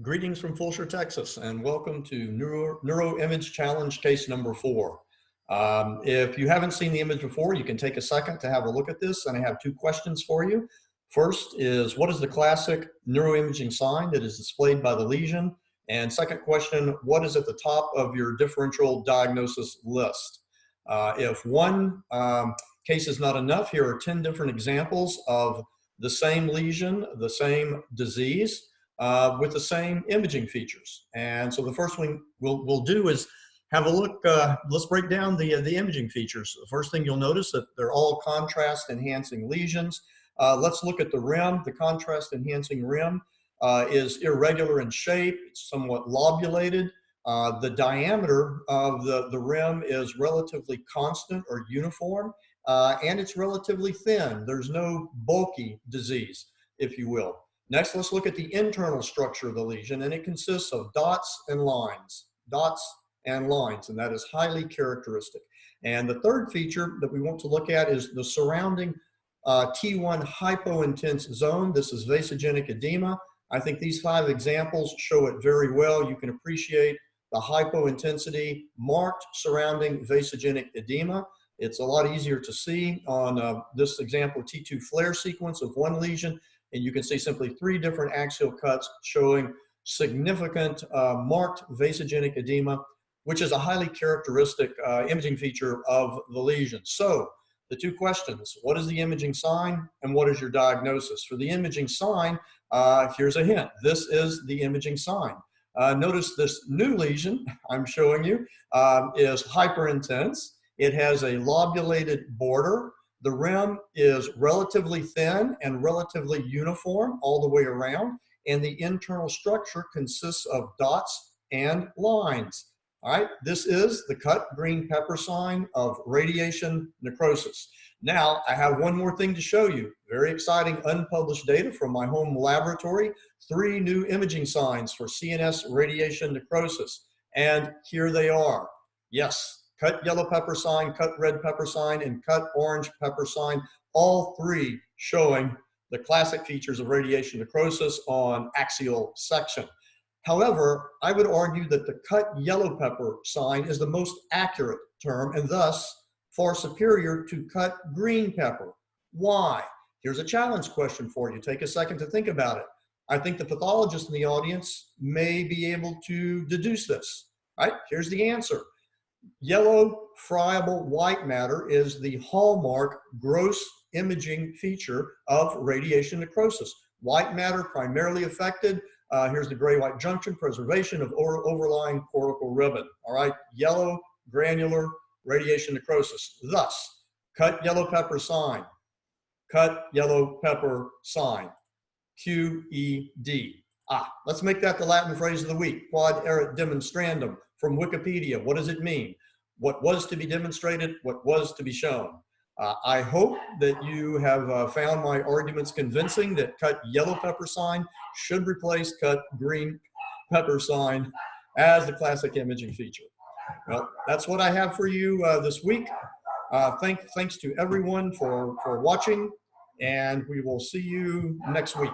Greetings from Fulshire, Texas, and welcome to Neuro Image Challenge case number 4. If you haven't seen the image before, you can take a second to have a look at this, and I have two questions for you. First is, what is the classic neuroimaging sign that is displayed by the lesion? And second question, what is at the top of your differential diagnosis list? If one case is not enough, here are 10 different examples of the same lesion, the same disease, with the same imaging features. And so the first thing we'll do is have a look. Let's break down the imaging features. The first thing you'll notice that they're all contrast enhancing lesions. Let's look at the rim. The contrast enhancing rim is irregular in shape. It's somewhat lobulated. The diameter of the rim is relatively constant or uniform, and it's relatively thin. There's no bulky disease, if you will. Next, let's look at the internal structure of the lesion, and it consists of dots and lines, and that is highly characteristic. And the third feature that we want to look at is the surrounding T1 hypointense zone. This is vasogenic edema. I think these 5 examples show it very well. You can appreciate the hypointensity marked surrounding vasogenic edema. It's a lot easier to see on this example T2 flare sequence of one lesion. And you can see simply 3 different axial cuts showing significant marked vasogenic edema, which is a highly characteristic imaging feature of the lesion. So the 2 questions, what is the imaging sign and what is your diagnosis? For the imaging sign, here's a hint. This is the imaging sign. Notice this new lesion I'm showing you is hyperintense. It has a lobulated border. The rim is relatively thin and relatively uniform all the way around, and the internal structure consists of dots and lines. All right, this is the cut green pepper sign of radiation necrosis. Now, I have one more thing to show you. Very exciting unpublished data from my home laboratory. 3 new imaging signs for CNS radiation necrosis, and here they are. Yes. Cut yellow pepper sign, cut red pepper sign, and cut orange pepper sign, all 3 showing the classic features of radiation necrosis on axial section. However, I would argue that the cut yellow pepper sign is the most accurate term and thus far superior to cut green pepper. Why? Here's a challenge question for you. Take a second to think about it. I think the pathologist in the audience may be able to deduce this. All right, here's the answer. Yellow friable white matter is the hallmark gross imaging feature of radiation necrosis. White matter primarily affected. Here's the gray-white junction, preservation of overlying cortical ribbon. All right, yellow granular radiation necrosis. Thus, cut yellow pepper sign, cut yellow pepper sign, QED. Let's make that the Latin phrase of the week, quod erat demonstrandum. From Wikipedia, what does it mean? What was to be demonstrated, what was to be shown. I hope that you have found my arguments convincing that cut yellow pepper sign should replace cut green pepper sign as the classic imaging feature. Well, that's what I have for you this week. Thanks to everyone for watching, and we will see you next week.